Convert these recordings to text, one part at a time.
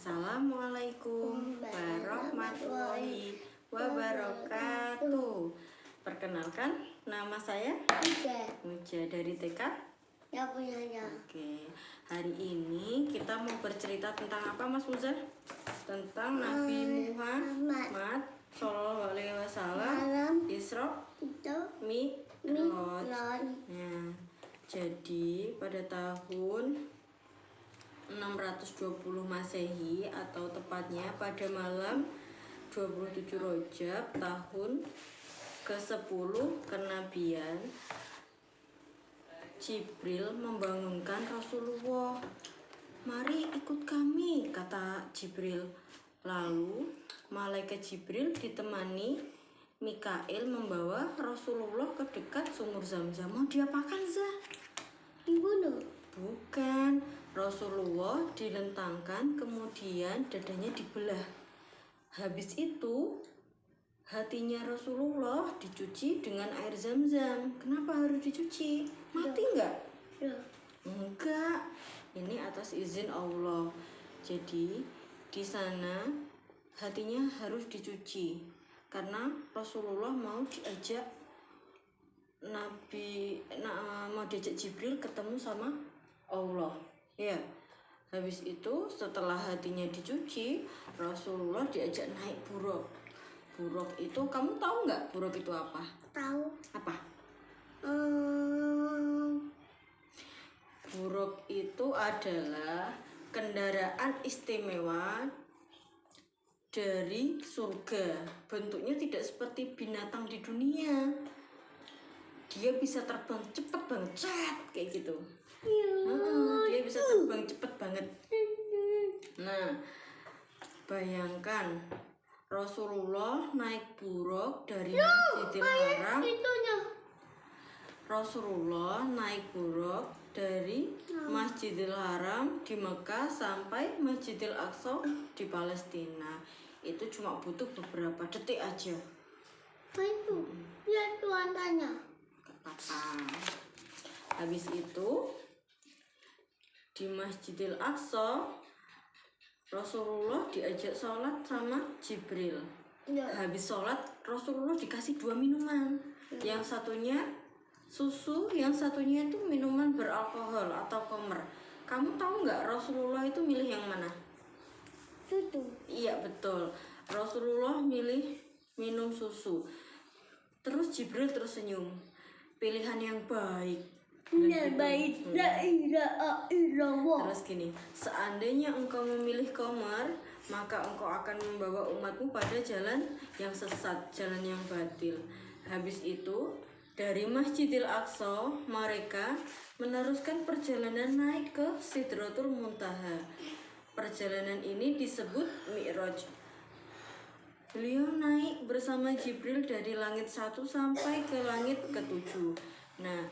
Assalamualaikum warahmatullahi wabarakatuh. Perkenalkan, nama saya Muja dari TK. Ya punyanya. Oke, hari ini kita mau bercerita tentang apa, Mas Muza? Tentang Nabi Muhammad Shallallahu Alaihi Wasallam, Isra Mi'raj. Nah, jadi pada tahun 620 Masehi atau tepatnya pada malam 27 Rajab tahun ke-10 kenabian, Jibril membangunkan Rasulullah. "Mari ikut kami," kata Jibril. Lalu malaikat Jibril ditemani Mikail membawa Rasulullah ke dekat sumur Zam-Zam. Mau diapakan, Zah? Dibunuh? Bukan. Rasulullah dilentangkan, kemudian dadanya dibelah. Habis itu hatinya Rasulullah dicuci dengan air Zam-Zam. Kenapa harus dicuci? Mati nggak? Ya. Enggak. Ini atas izin Allah. Jadi di sana hatinya harus dicuci karena Rasulullah mau diajak mau diajak Jibril ketemu sama Allah. Ya, habis itu setelah hatinya dicuci, Rasulullah diajak naik buruk. Buruk itu, kamu tahu nggak buruk itu apa? Tahu. Apa? Buruk itu adalah kendaraan istimewa dari surga. Bentuknya tidak seperti binatang di dunia. Dia bisa terbang cepat banget, kayak gitu. Dia bisa terbang cepet banget. Nah, bayangkan Rasulullah naik buruk dari Masjidil Haram. Rasulullah naik buruk dari Masjidil Haram di Mekah sampai Masjidil Aqsa di Palestina. Itu cuma butuh beberapa detik aja. Itu lihat Tuhan tanya. Habis itu di Masjidil Aqsa Rasulullah diajak sholat sama Jibril. Habis sholat Rasulullah dikasih 2 minuman. Yang satunya susu, yang satunya itu minuman beralkohol atau khamr. Kamu tahu nggak Rasulullah itu milih yang mana? Susu. Iya betul, Rasulullah milih minum susu. Terus Jibril tersenyum. Pilihan yang baik. Baik, la ilaha illallah. Terus gini, seandainya engkau memilih khamr, maka engkau akan membawa umatmu pada jalan yang sesat, jalan yang batil. Habis itu dari Masjidil Aqsa mereka meneruskan perjalanan naik ke Sidratul Muntaha. Perjalanan ini disebut Mi'raj. Beliau naik bersama Jibril dari langit 1 sampai ke langit ke-7. Nah,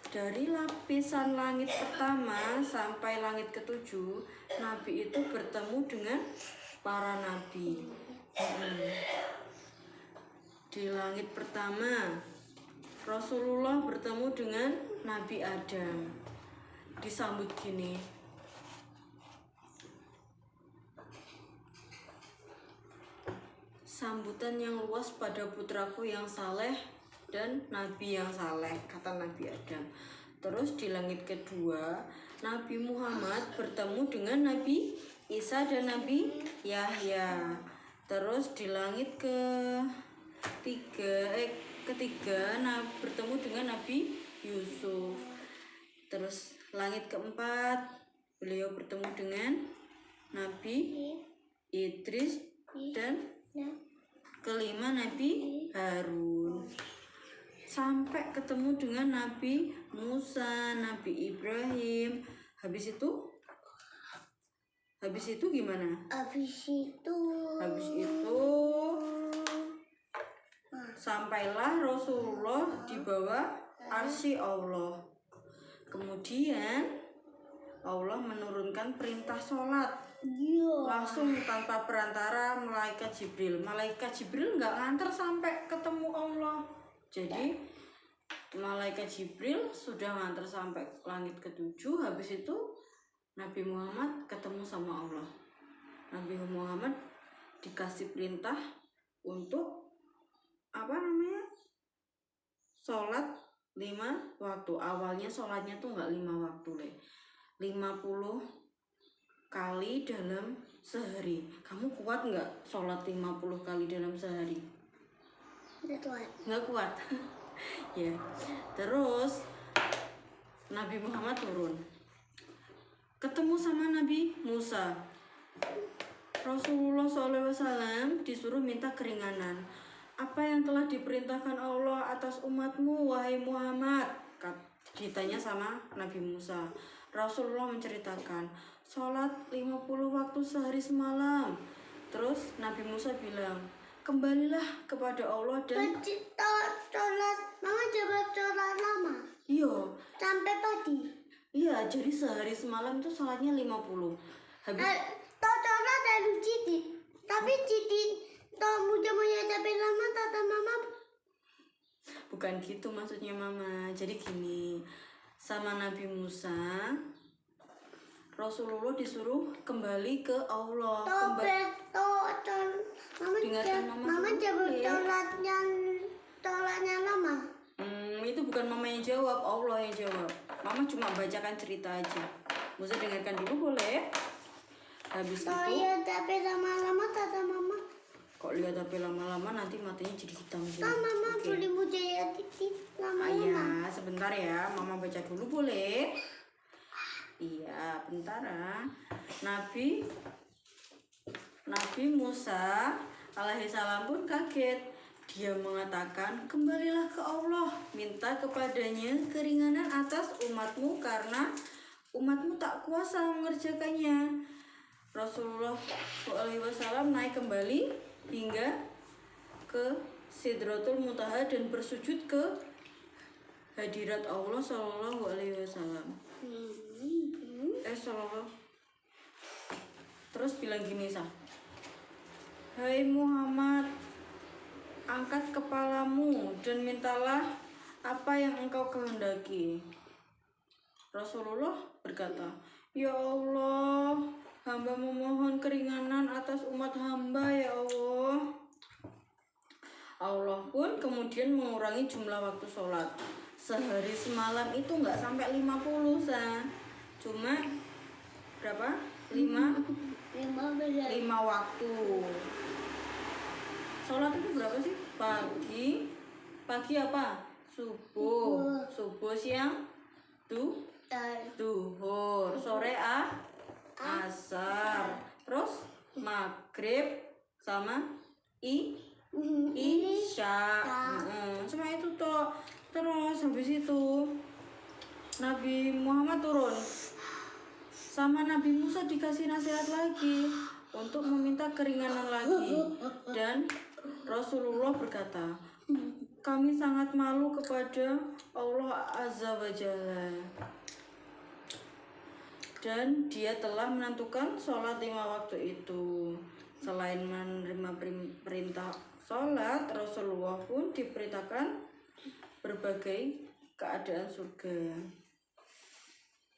dari lapisan langit pertama sampai langit ke-7, Nabi itu bertemu dengan para nabi. Di langit pertama, Rasulullah bertemu dengan Nabi Adam. Disambut gini. Sambutan yang luas pada putraku yang saleh dan Nabi yang saleh, kata Nabi Adam. Terus di langit kedua, Nabi Muhammad bertemu dengan Nabi Isa dan Nabi Yahya. Terus di langit ketiga bertemu dengan Nabi Yusuf. Terus langit keempat, beliau bertemu dengan Nabi Idris dan kelima Nabi Harun. Sampai ketemu dengan Nabi Musa, Nabi Ibrahim. Habis itu gimana? Habis itu sampailah Rasulullah di bawah arsy Allah. Kemudian Allah menurunkan perintah sholat langsung tanpa perantara malaikat Jibril. Malaikat Jibril nggak nganter sampai ketemu Allah. Jadi malaikat Jibril sudah nganter sampai langit ke-7. Habis itu Nabi Muhammad ketemu sama Allah. Nabi Muhammad dikasih perintah untuk sholat 5 waktu. Awalnya sholatnya tuh nggak 5 waktu 50 kali dalam sehari. Kamu kuat nggak sholat 50 kali dalam sehari? Nggak kuat. Ya. Terus Nabi Muhammad turun, ketemu sama Nabi Musa. Rasulullah SAW disuruh minta keringanan. Apa yang telah diperintahkan Allah atas umatmu, wahai Muhammad? Ditanya sama Nabi Musa. Rasulullah menceritakan, sholat 50 waktu sehari semalam. Terus Nabi Musa bilang, kembalilah kepada Allah dan... Mama coba sholat lama. Iya. Sampai pagi. Iya, jadi sehari semalam itu sholatnya 50. Habis... Sholat dari Citi. Tapi Citi muda-muda sampai lama kata mama. Bukan gitu maksudnya mama. Jadi gini, sama Nabi Musa, Rasulullah disuruh kembali ke Allah. Mama coba sholatnya lama. Itu bukan mama yang jawab, Allah yang jawab. Mama cuma bacakan cerita aja. Musa dengarkan dulu boleh? Habis itu lihat HP lama-lama kata mama. Kok lihat HP lama-lama nanti matanya jadi hitam semua. Mama boleh muda titik lama-lama. Iya, sebentar ya, mama baca dulu boleh? Iya, bentar ya. Nabi Musa alaihissalam pun kaget. Dia mengatakan, kembalilah ke Allah, minta kepadanya keringanan atas umatmu karena umatmu tak kuasa mengerjakannya. Rasulullah SAW naik kembali hingga ke Sidratul Muntaha dan bersujud ke hadirat Allah Sallallahu Alaihi Wasallam. Terus bilang gini hai Muhammad, angkat kepalamu dan mintalah apa yang engkau kehendaki. Rasulullah berkata, ya Allah, hamba memohon keringanan atas umat hamba ya Allah. Allah pun kemudian mengurangi jumlah waktu sholat. Sehari semalam itu nggak sampai 50 cuma berapa? 5 waktu. Sholat itu berapa sih? Pagi apa? Subuh siang duhur, sore asar, terus maghrib sama isya. Cuma itu toh. Terus habis itu Nabi Muhammad turun, sama Nabi Musa dikasih nasihat lagi untuk meminta keringanan lagi. Dan Rasulullah berkata, kami sangat malu kepada Allah Azza wa Jalla, dan dia telah menentukan sholat 5 waktu itu. Selain menerima perintah sholat, Rasulullah pun diperintahkan berbagai keadaan surga.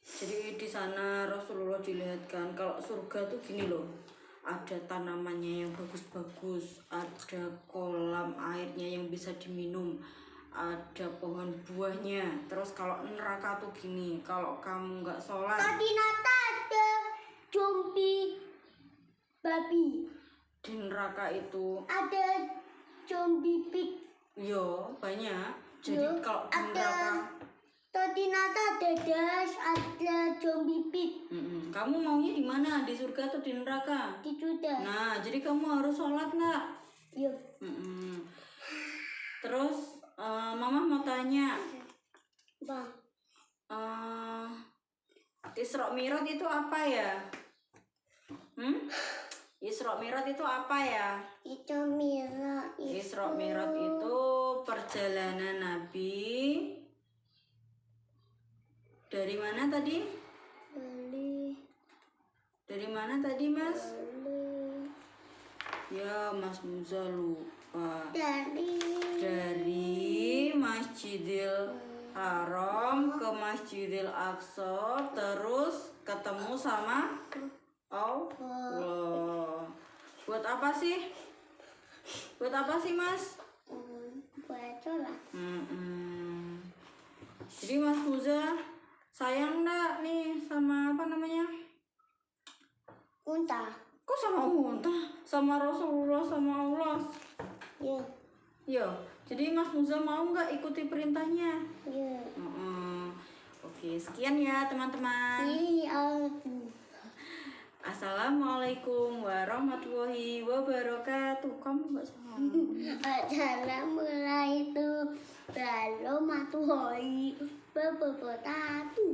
Jadi di sana Rasulullah dilihatkan kalau surga tuh gini loh, ada tanamannya yang bagus-bagus, ada kolam airnya yang bisa diminum, ada pohon buahnya. Terus kalau neraka tuh gini, kalau kamu nggak sholat. Tadi nata ada zombie babi. Di neraka itu ada zombie pig. Yo banyak. Jadi kalau di neraka tadi nata ada ada zombie pig. Kamu maunya di mana? Di surga atau di neraka? Di surga. Nah, jadi kamu harus sholat nggak? Iya. Terus Mama mau tanya, Bang. Isra Mi'raj itu apa ya? Isra Mi'raj itu apa ya? Isra Mi'raj itu perjalanan Nabi dari mana tadi? Dari mana tadi, Mas? Ya, Mas Muza lupa. Dari Masjidil Haram ke Masjidil Aqsa, terus ketemu sama Allah. Buat apa sih? Buat apa sih, Mas? Buat sholat. Jadi Mas Muza sayang enggak nih sama apa namanya? Unta. Kok sama unta? Sama Rasulullah, sama Allah. Ya. Yo, jadi Mas Muza mau nggak ikuti perintahnya? Ya. Oke, sekian ya teman-teman. Iya. Assalamualaikum warahmatullahi wabarakatuh. Kamu nggak salah. Assalamualaikum warahmatullahi wabarakatuh.